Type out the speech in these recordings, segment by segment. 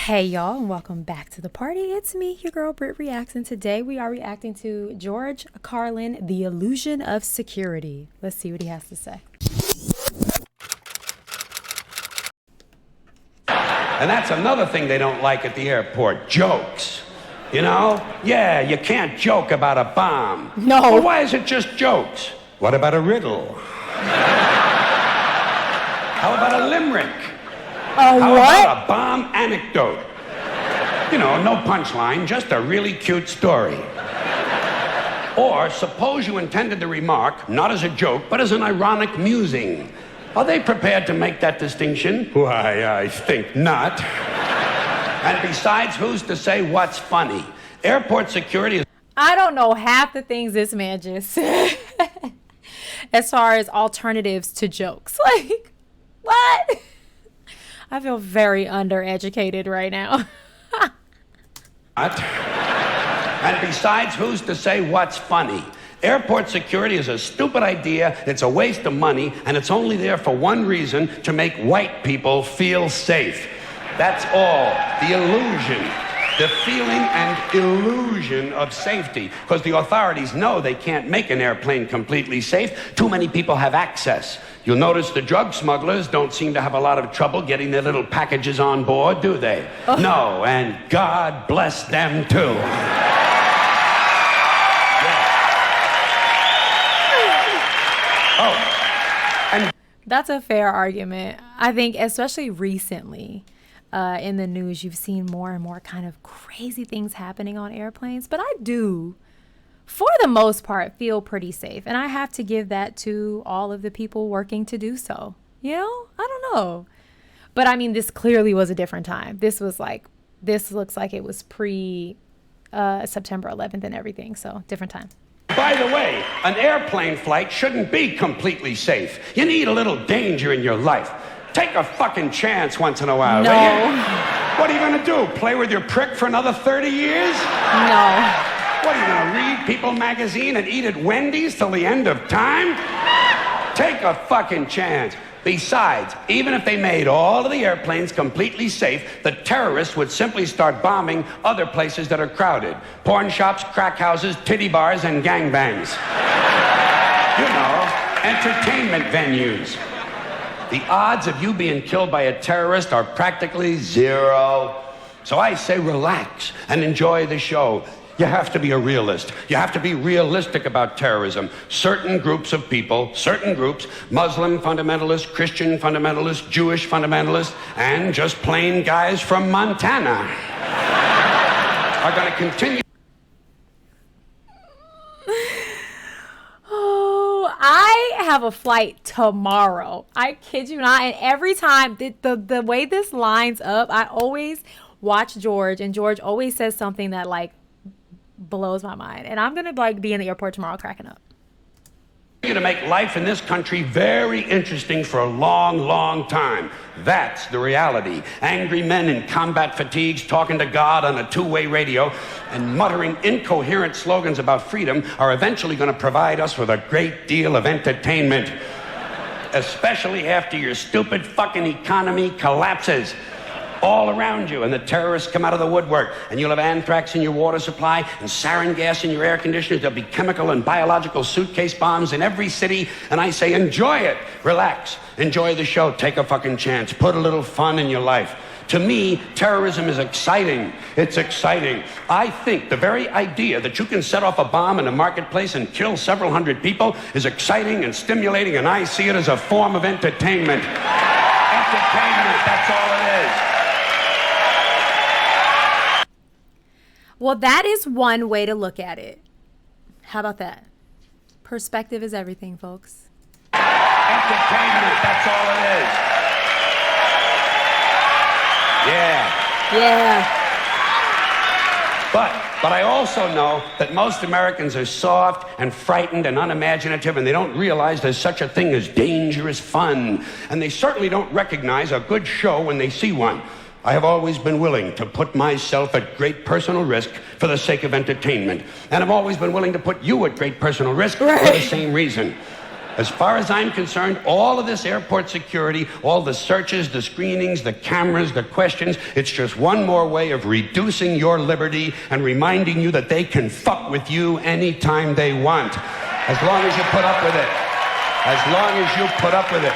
Hey y'all, and welcome back to the party. It's me, your girl BrittReacts, and today we are reacting to George Carlin, The Illusion of Security. Let's see what he has to say. And that's another thing they don't like at the airport, jokes. You know? Yeah, you can't joke about a bomb. No. Well, why is it just jokes? What about a riddle? How about a limerick? How about a bomb anecdote? You know, no punchline, just a really cute story. Or suppose you intended the remark not as a joke, but as an ironic musing. Are they prepared to make that distinction? Why, I think not. And besides, who's to say what's funny? Airport security is... I don't know half the things this man just said as far as alternatives to jokes. Like, what? I feel very undereducated right now. And besides, who's to say what's funny? Airport security is a stupid idea, it's a waste of money, and it's only there for one reason, to make white people feel safe. That's all. The illusion, the feeling and illusion of safety. Because the authorities know they can't make an airplane completely safe. Too many people have access. You'll notice the drug smugglers don't seem to have a lot of trouble getting their little packages on board, do they? Oh. No, and God bless them too. That's a fair argument. I think especially recently in the news, you've seen more and more kind of crazy things happening on airplanes. But I do, for the most part, feel pretty safe. And I have to give that to all of the people working to do so. You know, I don't know. But I mean, this clearly was a different time. This looks like it was pre September 11th and everything. So different time. By the way, an airplane flight shouldn't be completely safe. You need a little danger in your life. Take a fucking chance once in a while. No. What are you going to do? Play with your prick for another 30 years? No. What, are you going to read People magazine and eat at Wendy's till the end of time? Take a fucking chance. Besides, even if they made all of the airplanes completely safe, the terrorists would simply start bombing other places that are crowded. Porn shops, crack houses, titty bars, and gangbangs. You know, entertainment venues. The odds of you being killed by a terrorist are practically zero. So I say relax and enjoy the show. You have to be a realist. You have to be realistic about terrorism. Certain groups of people, certain groups, Muslim fundamentalists, Christian fundamentalists, Jewish fundamentalists, and just plain guys from Montana are going to continue. Oh, I have a flight tomorrow. I kid you not. And every time, the way this lines up, I always watch George, and George always says something that, like, blows my mind. And I'm gonna be in the airport tomorrow cracking up. You're gonna make life in this country very interesting for a long, long time. That's the reality. Angry men in combat fatigues talking to God on a two-way radio and muttering incoherent slogans about freedom are eventually gonna provide us with a great deal of entertainment. Especially after your stupid fucking economy collapses all around you, and the terrorists come out of the woodwork, and you'll have anthrax in your water supply and sarin gas in your air conditioners. There'll be chemical and biological suitcase bombs in every city, and I say enjoy it. Relax. Enjoy the show. Take a fucking chance. Put a little fun in your life. To me, terrorism is exciting. It's exciting. I think the very idea that you can set off a bomb in a marketplace and kill several hundred people is exciting and stimulating, and I see it as a form of entertainment. Entertainment, that's all it is. Well, that is one way to look at it. How about that? Perspective is everything, folks. Entertainment, that's all it is. Yeah. But I also know that most Americans are soft and frightened and unimaginative, and they don't realize there's such a thing as dangerous fun. And they certainly don't recognize a good show when they see one. I have always been willing to put myself at great personal risk for the sake of entertainment. And I've always been willing to put you at great personal risk for the same reason. As far as I'm concerned, all of this airport security, all the searches, the screenings, the cameras, the questions, it's just one more way of reducing your liberty and reminding you that they can fuck with you anytime they want. As long as you put up with it. As long as you put up with it.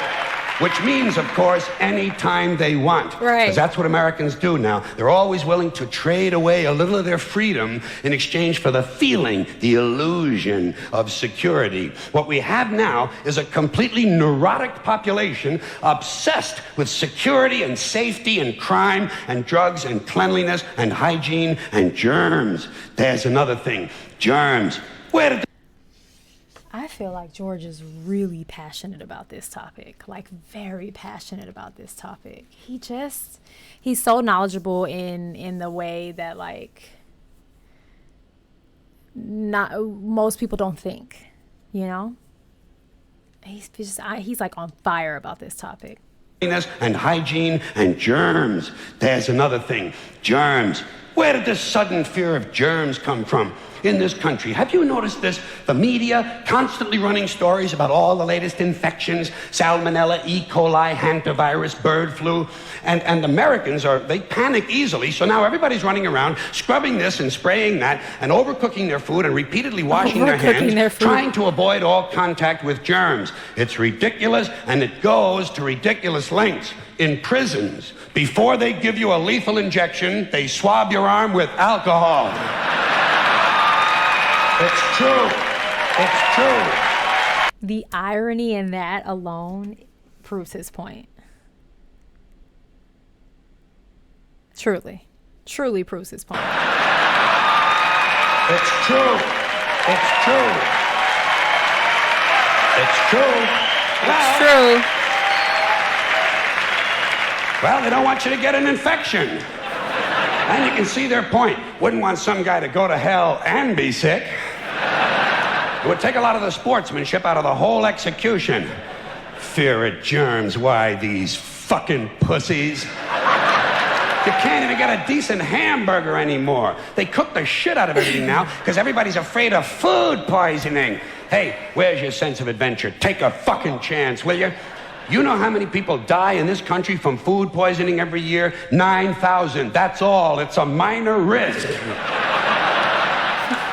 Which means, of course, anytime they want. Right. Because that's what Americans do now. They're always willing to trade away a little of their freedom in exchange for the feeling, the illusion of security. What we have now is a completely neurotic population obsessed with security and safety and crime and drugs and cleanliness and hygiene and germs. There's another thing. Germs. Where did I feel like George is really passionate about this topic, like very passionate about this topic. He's so knowledgeable in the way that like not most people don't think, you know? He's like on fire about this topic. And hygiene and germs. There's another thing. Germs. Where did this sudden fear of germs come from in this country? Have you noticed this? The media constantly running stories about all the latest infections, salmonella, E. coli, hantavirus, bird flu, and Americans they panic easily, so now everybody's running around scrubbing this and spraying that and overcooking their food and repeatedly washing their hands, trying to avoid all contact with germs. It's ridiculous, and it goes to ridiculous lengths. In prisons, before they give you a lethal injection, they swab your arm with alcohol. It's true. It's true. The irony in that alone proves his point. Truly proves his point. It's true. It's true. It's true. It's true. Well, they don't want you to get an infection. And you can see their point. Wouldn't want some guy to go to hell and be sick. It would take a lot of the sportsmanship out of the whole execution. Fear of germs, why these fucking pussies? You can't even get a decent hamburger anymore. They cook the shit out of everything now because everybody's afraid of food poisoning. Hey, where's your sense of adventure? Take a fucking chance, will you? You know how many people die in this country from food poisoning every year? 9,000. That's all. It's a minor risk.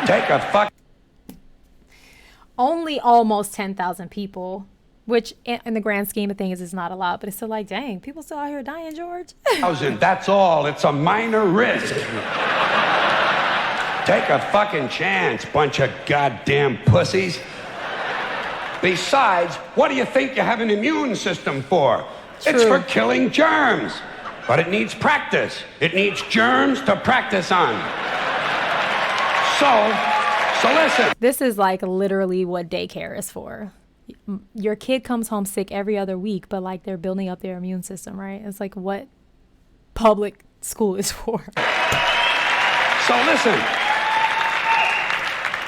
Take a fuck. Only almost 10,000 people, which in the grand scheme of things is not a lot, but it's still like, dang, people still out here dying, George. That's all. It's a minor risk. Take a fucking chance, bunch of goddamn pussies. Besides, what do you think you have an immune system for? True. It's for killing germs. But it needs practice. It needs germs to practice on. So listen. This is like literally what daycare is for. Your kid comes home sick every other week, but like they're building up their immune system, right? It's like what public school is for. So listen.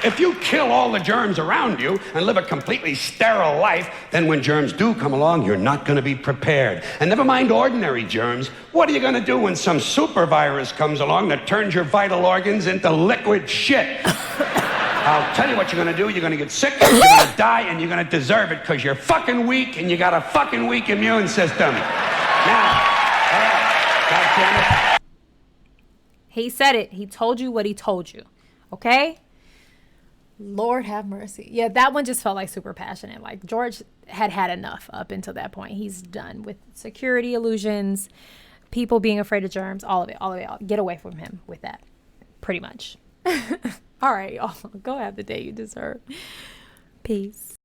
If you kill all the germs around you and live a completely sterile life, then when germs do come along, you're not going to be prepared. And never mind ordinary germs, what are you going to do when some super virus comes along that turns your vital organs into liquid shit? I'll tell you what you're going to do. You're going to get sick, you're going to die, and you're going to deserve it because you're fucking weak and you got a fucking weak immune system. Now, God damn it. He said it. He told you what he told you. Okay? Lord have mercy. Yeah, that one just felt like super passionate. Like George had enough up until that point. He's done with security illusions, people being afraid of germs, all of it. Get away from him with that. Pretty much. All right, y'all. Go have the day you deserve. Peace.